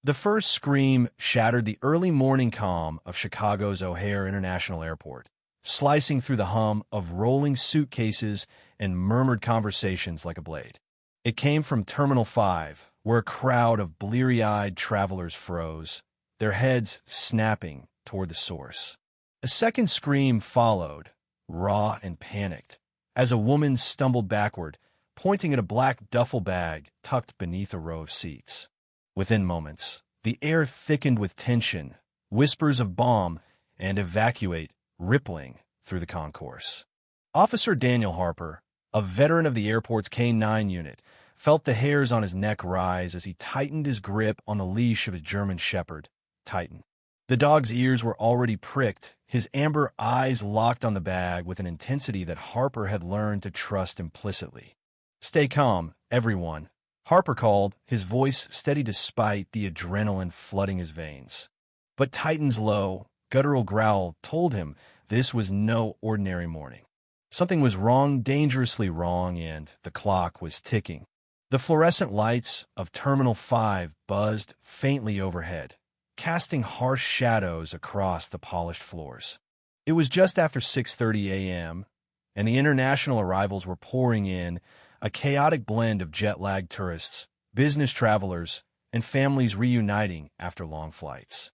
The first scream shattered the early morning calm of Chicago's O'Hare International Airport, slicing through the hum of rolling suitcases and murmured conversations like a blade. It came from Terminal 5, where a crowd of bleary-eyed travelers froze, their heads snapping toward the source. A second scream followed, raw and panicked, as a woman stumbled backward, pointing at a black duffel bag tucked beneath a row of seats. Within moments, the air thickened with tension, whispers of bomb and evacuate rippling through the concourse. Officer Daniel Harper, a veteran of the airport's K-9 unit, felt the hairs on his neck rise as he tightened his grip on the leash of his German Shepherd, Titan. The dog's ears were already pricked, his amber eyes locked on the bag with an intensity that Harper had learned to trust implicitly. "Stay calm, everyone," Harper called, his voice steady despite the adrenaline flooding his veins. But Titan's low, guttural growl told him this was no ordinary morning. Something was wrong, dangerously wrong, and the clock was ticking. The fluorescent lights of Terminal 5 buzzed faintly overhead, casting harsh shadows across the polished floors. It was just after 6:30 a.m., and the international arrivals were pouring in, a chaotic blend of jet-lagged tourists, business travelers, and families reuniting after long flights.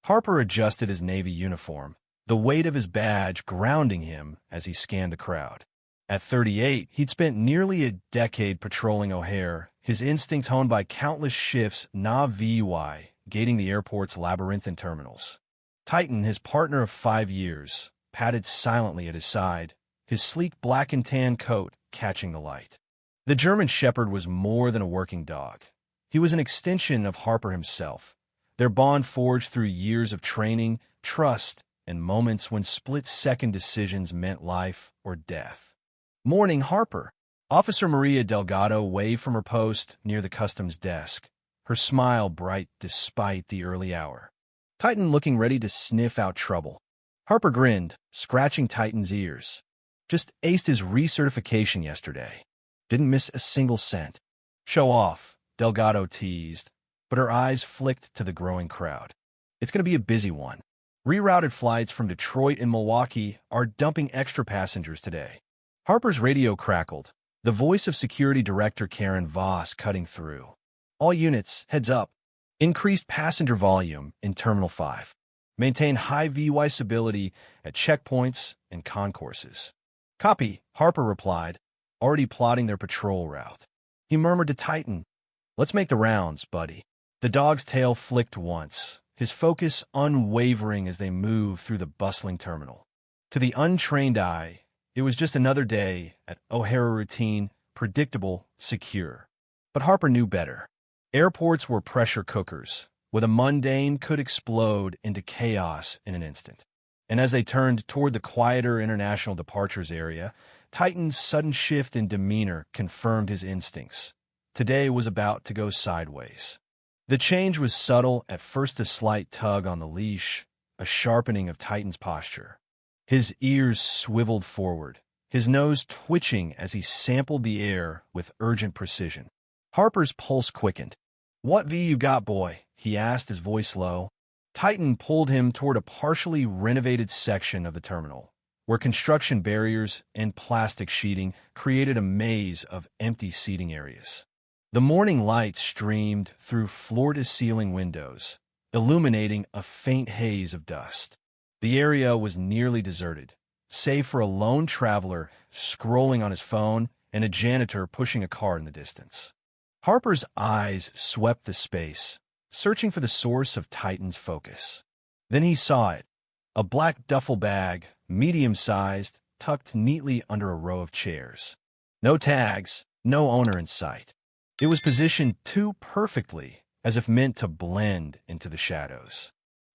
Harper adjusted his Navy uniform, the weight of his badge grounding him as he scanned the crowd. At 38, he'd spent nearly a decade patrolling O'Hare, his instincts honed by countless shifts NAVY, gating the airport's labyrinthine terminals. Titan, his partner of 5 years, padded silently at his side, his sleek black and tan coat catching the light. The German Shepherd was more than a working dog. He was an extension of Harper himself, their bond forged through years of training, trust, and moments when split-second decisions meant life or death. "Morning, Harper." Officer Maria Delgado waved from her post near the customs desk, her smile bright despite the early hour. Titan looking ready to sniff out trouble. Harper grinned, scratching Titan's ears. "Just aced his recertification yesterday. Didn't miss a single cent." "Show off," Delgado teased, but her eyes flicked to the growing crowd. "It's going to be a busy one. Rerouted flights from Detroit and Milwaukee are dumping extra passengers today." Harper's radio crackled, the voice of Security Director Karen Voss cutting through. "All units, heads up. Increased passenger volume in Terminal 5. Maintain high VY stability at checkpoints and concourses." "Copy," Harper replied, already plotting their patrol route. He murmured to Titan, "Let's make the rounds, buddy." The dog's tail flicked once, his focus unwavering as they moved through the bustling terminal. To the untrained eye, it was just another day at O'Hare, routine, predictable, secure. But Harper knew better. Airports were pressure cookers, where the mundane could explode into chaos in an instant. And as they turned toward the quieter international departures area, Titan's sudden shift in demeanor confirmed his instincts. Today was about to go sideways. The change was subtle, at first a slight tug on the leash, a sharpening of Titan's posture. His ears swiveled forward, his nose twitching as he sampled the air with urgent precision. Harper's pulse quickened. "What V you got, boy?" he asked, his voice low. Titan pulled him toward a partially renovated section of the terminal, where construction barriers and plastic sheeting created a maze of empty seating areas. The morning light streamed through floor-to-ceiling windows, illuminating a faint haze of dust. The area was nearly deserted, save for a lone traveler scrolling on his phone and a janitor pushing a cart in the distance. Harper's eyes swept the space, searching for the source of Titan's focus. Then he saw it, a black duffel bag, medium-sized, tucked neatly under a row of chairs. No tags, no owner in sight. It was positioned too perfectly, as if meant to blend into the shadows.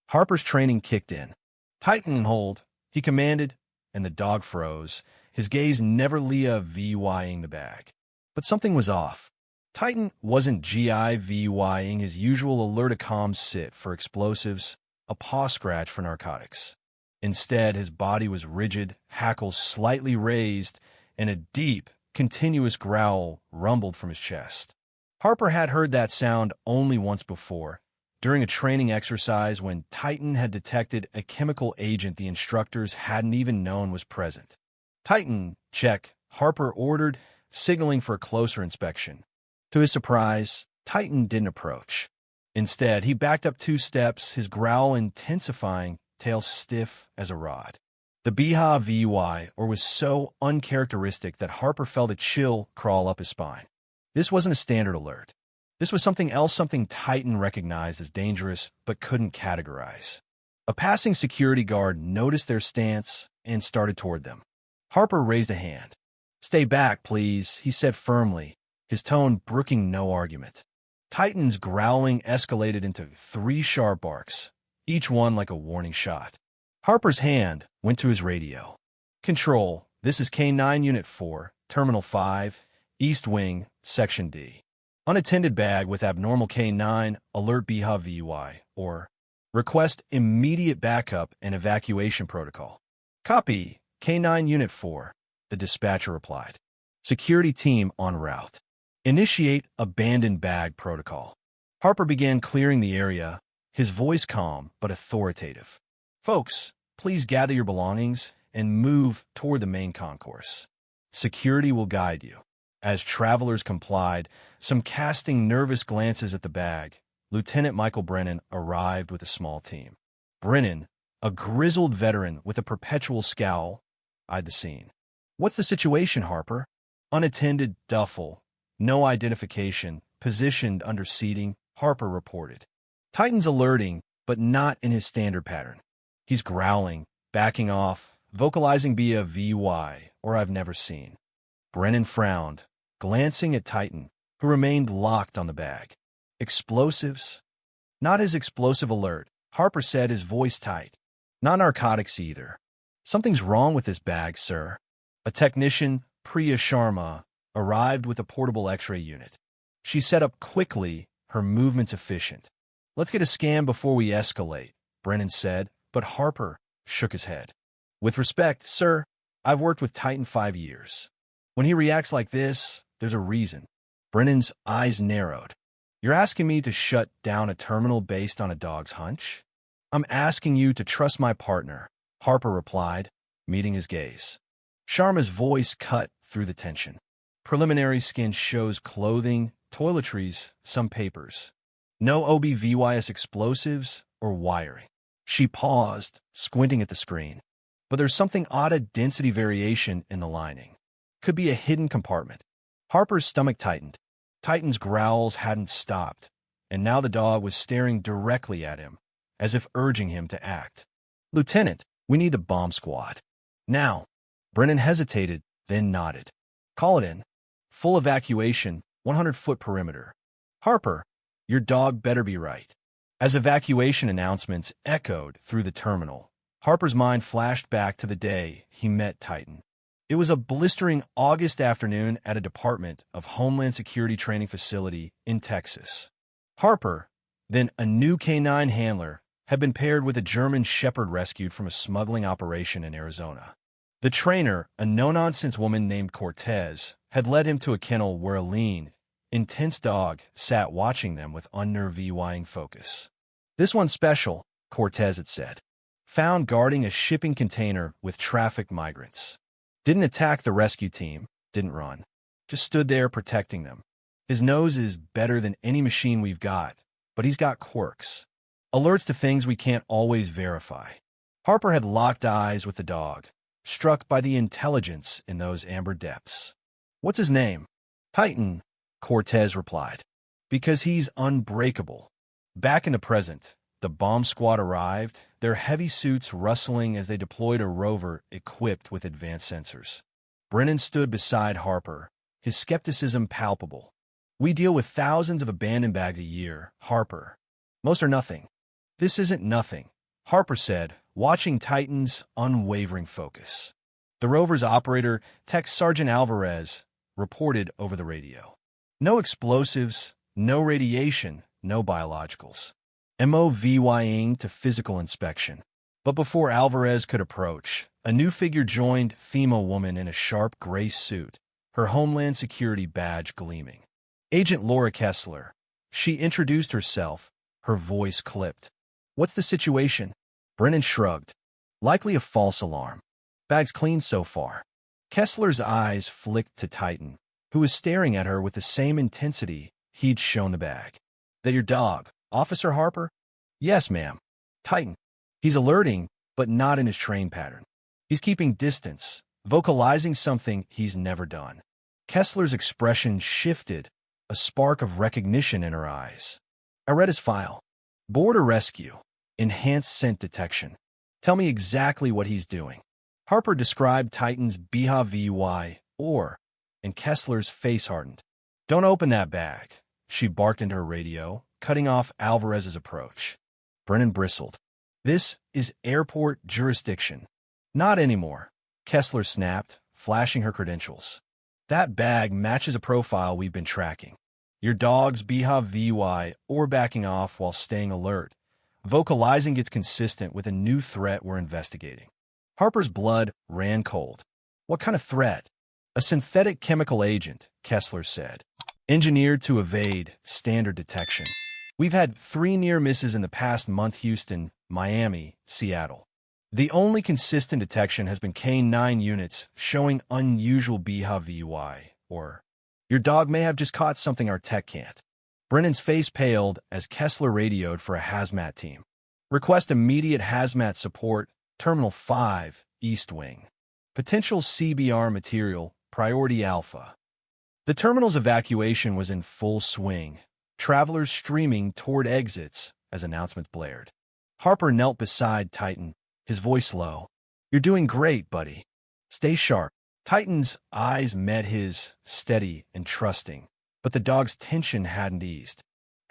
Harper's training kicked in. "Tighten and hold," he commanded, and the dog froze, his gaze never VYing the bag. But something was off. Titan wasn't GIVYing his usual alert-a-calm sit for explosives, a paw scratch for narcotics. Instead, his body was rigid, hackles slightly raised, and a deep, continuous growl rumbled from his chest. Harper had heard that sound only once before, during a training exercise when Titan had detected a chemical agent the instructors hadn't even known was present. "Titan, check," Harper ordered, signaling for a closer inspection. To his surprise, Titan didn't approach. Instead, he backed up 2 steps, his growl intensifying, tail stiff as a rod. The BHVY was so uncharacteristic that Harper felt a chill crawl up his spine. This wasn't a standard alert. This was something else, something Titan recognized as dangerous but couldn't categorize. A passing security guard noticed their stance and started toward them. Harper raised a hand. "Stay back, please," he said firmly, his tone brooking no argument. Titan's growling escalated into 3 sharp barks, each one like a warning shot. Harper's hand went to his radio. "Control, this is K9 Unit 4, Terminal 5, East Wing, Section D. Unattended bag with abnormal K9, alert BHVY, or request immediate backup and evacuation protocol." "Copy, K9 Unit 4, the dispatcher replied. "Security team en route. Initiate abandoned bag protocol." Harper began clearing the area, his voice calm but authoritative. "Folks, please gather your belongings and move toward the main concourse. Security will guide you." As travelers complied, some casting nervous glances at the bag, Lieutenant Michael Brennan arrived with a small team. Brennan, a grizzled veteran with a perpetual scowl, eyed the scene. "What's the situation, Harper?" "Unattended duffel. No identification. Positioned under seating," Harper reported. Titan's alerting, but not in his standard pattern. He's growling, backing off, vocalizing via VY, or "I've never seen." Brennan frowned, glancing at Titan, who remained locked on the bag. "Explosives?" "Not his explosive alert," Harper said, his voice tight. "Not narcotics either." "Something's wrong with this bag, sir." A technician, Priya Sharma, arrived with a portable X-ray unit. She set up quickly, her movements efficient. "Let's get a scan before we escalate," Brennan said, but Harper shook his head. "With respect, sir, I've worked with Titan 5 years. When he reacts like this, there's a reason." Brennan's eyes narrowed. "You're asking me to shut down a terminal based on a dog's hunch?" "I'm asking you to trust my partner," Harper replied, meeting his gaze. Sharma's voice cut through the tension. "Preliminary skin shows clothing, toiletries, some papers. No OBVYS explosives or wiring." She paused, squinting at the screen. "But there's something odd, a density variation in the lining. Could be a hidden compartment." Harper's stomach tightened. Titan's growls hadn't stopped, and now the dog was staring directly at him, as if urging him to act. "Lieutenant, we need the bomb squad. Now." Brennan hesitated, then nodded. "Call it in. Full evacuation, 100-foot perimeter." "Harper, your dog better be right." As evacuation announcements echoed through the terminal, Harper's mind flashed back to the day he met Titan. It was a blistering August afternoon at a Department of Homeland Security training facility in Texas. Harper, then a new K9 handler, had been paired with a German shepherd rescued from a smuggling operation in Arizona. The trainer, a no-nonsense woman named Cortez, had led him to a kennel where a lean, intense dog sat watching them with unnerving focus. "This one's special," Cortez had said. "Found guarding a shipping container with trafficked migrants. Didn't attack the rescue team, didn't run. Just stood there protecting them. His nose is better than any machine we've got, but he's got quirks. Alerts to things we can't always verify." Harper had locked eyes with the dog, struck by the intelligence in those amber depths. "What's his name?" "Titan," Cortez replied. "Because he's unbreakable." Back in the present, the bomb squad arrived, their heavy suits rustling as they deployed a rover equipped with advanced sensors. Brennan stood beside Harper, his skepticism palpable. "We deal with thousands of abandoned bags a year, Harper. Most are nothing." "This isn't nothing," Harper said, watching Titan's unwavering focus. The rover's operator, Tech Sergeant Alvarez, reported over the radio. "No explosives, no radiation, no biologicals. MOVYing to physical inspection." But before Alvarez could approach, a new figure joined, female woman in a sharp gray suit, her Homeland Security badge gleaming. "Agent Laura Kessler." She introduced herself, Her voice clipped. "What's the situation?" Brennan shrugged. "Likely a false alarm. Bag's clean so far." Kessler's eyes flicked to Titan, who was staring at her with the same intensity he'd shown the bag. "That your dog, Officer Harper?" "Yes, ma'am." "Titan. He's alerting, but not in his train pattern. He's keeping distance, vocalizing something he's never done." Kessler's expression shifted, a spark of recognition in her eyes. "I read his file. Border rescue. Enhanced scent detection. Tell me exactly what he's doing." Harper described Titan's behavior, and Kessler's face hardened. "Don't open that bag," she barked into her radio, cutting off Alvarez's approach. Brennan bristled. "This is airport jurisdiction." "Not anymore," Kessler snapped, flashing her credentials. "That bag matches a profile we've been tracking. Your dog's behavior or backing off while staying alert. Vocalizing gets consistent with a new threat we're investigating." Harper's blood ran cold. "What kind of threat?" "A synthetic chemical agent," Kessler said. "Engineered to evade standard detection. We've had 3 near misses in the past month: Houston, Miami, Seattle. The only consistent detection has been K-9 units showing unusual behavior, or your dog may have just caught something our tech can't." Brennan's face paled as Kessler radioed for a hazmat team. "Request immediate hazmat support, Terminal 5, East Wing. Potential CBR material, Priority Alpha." The terminal's evacuation was in full swing, travelers streaming toward exits as announcements blared. Harper knelt beside Titan, his voice low. "You're doing great, buddy. Stay sharp." Titan's eyes met his, steady and trusting, but the dog's tension hadn't eased.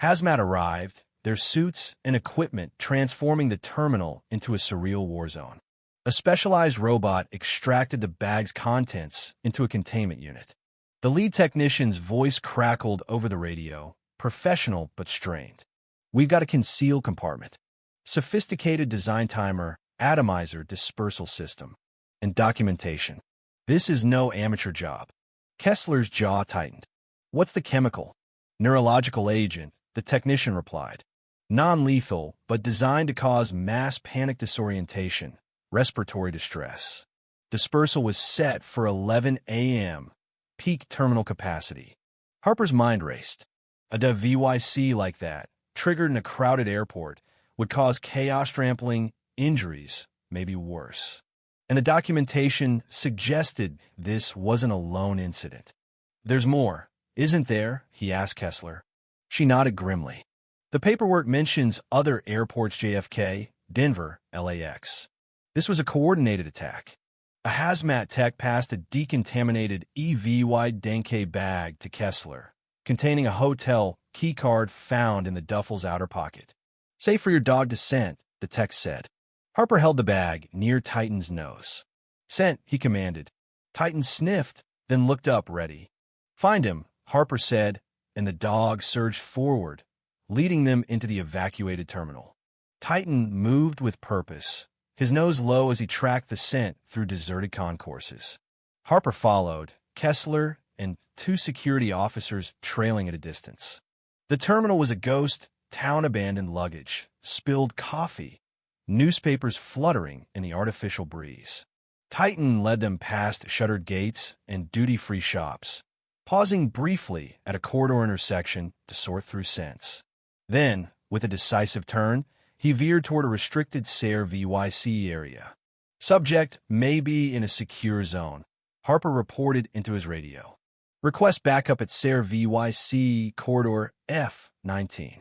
Hazmat arrived, their suits and equipment transforming the terminal into a surreal war zone. A specialized robot extracted the bag's contents into a containment unit. The lead technician's voice crackled over the radio, professional but strained. "We've got a concealed compartment. Sophisticated design timer, atomizer dispersal system, and documentation. This is no amateur job." Kessler's jaw tightened. "What's the chemical?" "Neurological agent," the technician replied. "Non-lethal, but designed to cause mass panic disorientation, respiratory distress." Dispersal was set for 11 a.m., peak terminal capacity. Harper's mind raced. A DVYC like that, triggered in a crowded airport, would cause chaos, trampling, injuries, maybe worse. And the documentation suggested this wasn't a lone incident. "There's more, isn't there?" he asked Kessler. She nodded grimly. "The paperwork mentions other airports: JFK, Denver, LAX. This was a coordinated attack." A hazmat tech passed a decontaminated EVY Denke bag to Kessler, containing a hotel keycard found in the duffel's outer pocket. "Safe for your dog to scent," the tech said. Harper held the bag near Titan's nose. "Scent," he commanded. Titan sniffed, then looked up, ready. "Find him," Harper said, and the dog surged forward, leading them into the evacuated terminal. Titan moved with purpose, his nose low as he tracked the scent through deserted concourses. Harper followed, Kessler and 2 security officers trailing at a distance. The terminal was a ghost town: abandoned luggage, spilled coffee, newspapers fluttering in the artificial breeze. Titan led them past shuttered gates and duty-free shops, pausing briefly at a corridor intersection to sort through scents. Then, with a decisive turn, he veered toward a restricted SARE VYC area. "Subject may be in a secure zone," Harper reported into his radio. "Request backup at SARE VYC corridor F-19.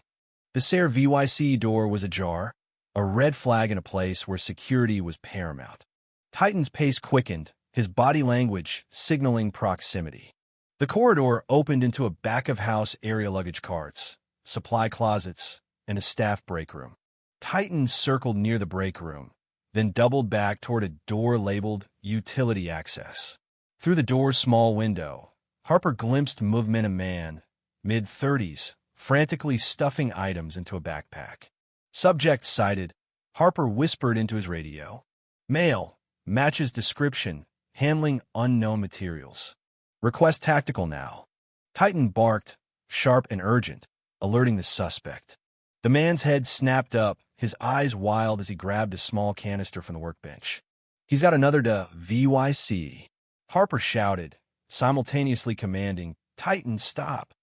The SARE VYC door was ajar, a red flag in a place where security was paramount. Titan's pace quickened, his body language signaling proximity. The corridor opened into a back-of-house area: luggage carts, supply closets, and a staff break room. Titan circled near the break room, then doubled back toward a door labeled Utility Access. Through the door's small window, Harper glimpsed movement: a man, mid-30s, frantically stuffing items into a backpack. "Subject sighted," Harper whispered into his radio. "Male, matches description, handling unknown materials. Request tactical now." Titan barked, sharp and urgent, alerting the suspect. The man's head snapped up, his eyes wild as he grabbed a small canister from the workbench. "He's got another to VYC," Harper shouted, simultaneously commanding, "Titan, stop."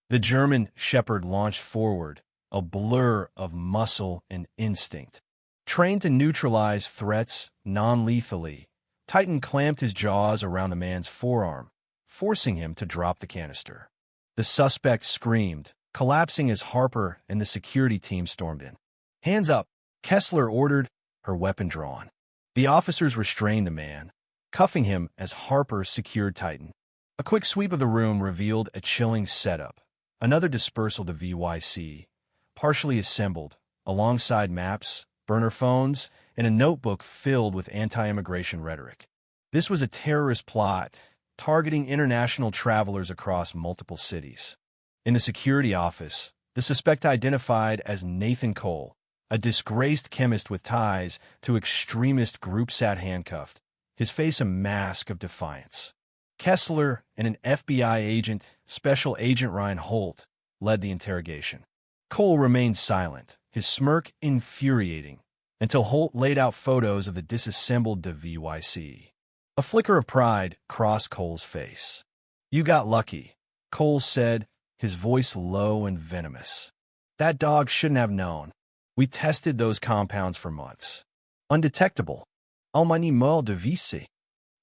The German shepherd launched forward, a blur of muscle and instinct. Trained to neutralize threats non-lethally, Titan clamped his jaws around the man's forearm, forcing him to drop the canister. The suspect screamed, collapsing as Harper and the security team stormed in. "Hands up," Kessler ordered, her weapon drawn. The officers restrained the man, cuffing him as Harper secured Titan. A quick sweep of the room revealed a chilling setup. Another dispersal to VYC, partially assembled, alongside maps, burner phones, and a notebook filled with anti-immigration rhetoric. This was a terrorist plot, targeting international travelers across multiple cities. In the security office, the suspect identified as Nathan Cole, a disgraced chemist with ties to extremist groups, sat handcuffed, his face a mask of defiance. Kessler and an FBI agent, Special Agent Ryan Holt, led the interrogation. Cole remained silent, his smirk infuriating, until Holt laid out photos of the disassembled VYC. A flicker of pride crossed Cole's face. "You got lucky," Cole said, his voice low and venomous. "That dog shouldn't have known. We tested those compounds for months. Undetectable. Almanimol de VC."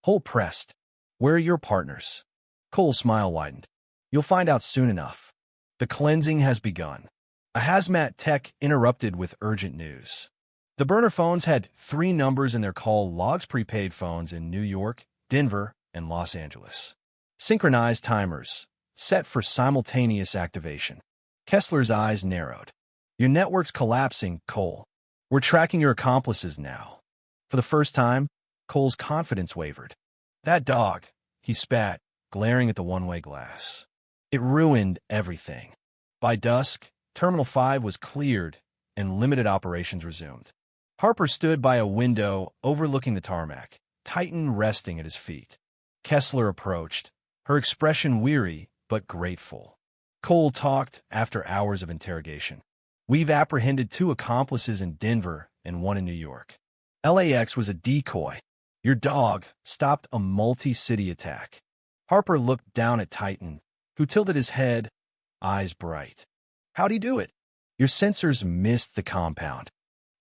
Holt pressed. "Where are your partners?" Cole's smile widened. "You'll find out soon enough. The cleansing has begun." A hazmat tech interrupted with urgent news. The burner phones had 3 numbers in their call logs: prepaid phones in New York, Denver, and Los Angeles. Synchronized timers, set for simultaneous activation. Kessler's eyes narrowed. "Your network's collapsing, Cole. We're tracking your accomplices now." For the first time, Cole's confidence wavered. "That dog," he spat, glaring at the one-way glass. "It ruined everything." By dusk, Terminal 5 was cleared and limited operations resumed. Harper stood by a window overlooking the tarmac, Titan resting at his feet. Kessler approached, her expression weary but grateful. Cole talked after hours of interrogation. "We've apprehended 2 accomplices in Denver and 1 in New York. LAX was a decoy. Your dog stopped a multi-city attack." Harper looked down at Titan, who tilted his head, eyes bright. "How'd he do it?" "Your sensors missed the compound.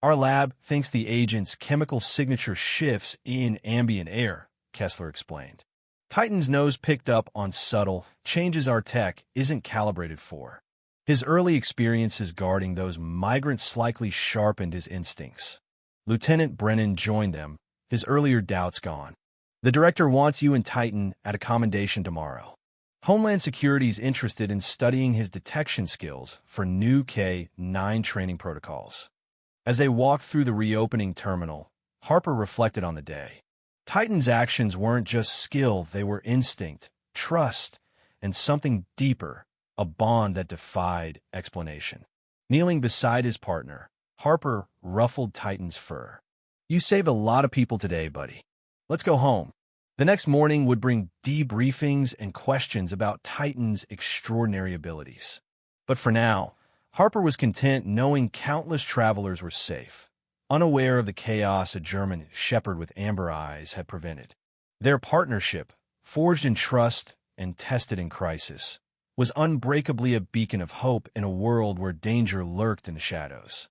Our lab thinks the agent's chemical signature shifts in ambient air," Kessler explained. "Titan's nose picked up on subtle changes our tech isn't calibrated for." His early experiences guarding those migrants slightly sharpened his instincts. Lieutenant Brennan joined them, his earlier doubts gone. "The director wants you and Titan at a commendation tomorrow. Homeland Security's interested in studying his detection skills for new K-9 training protocols." As they walked through the reopening terminal, Harper reflected on the day. Titan's actions weren't just skill, they were instinct, trust, and something deeper, a bond that defied explanation. Kneeling beside his partner, Harper ruffled Titan's fur. "You saved a lot of people today, buddy. Let's go home." The next morning would bring debriefings and questions about Titan's extraordinary abilities. But for now, Harper was content knowing countless travelers were safe, unaware of the chaos a German shepherd with amber eyes had prevented. Their partnership, forged in trust and tested in crisis, was unbreakably a beacon of hope in a world where danger lurked in the shadows.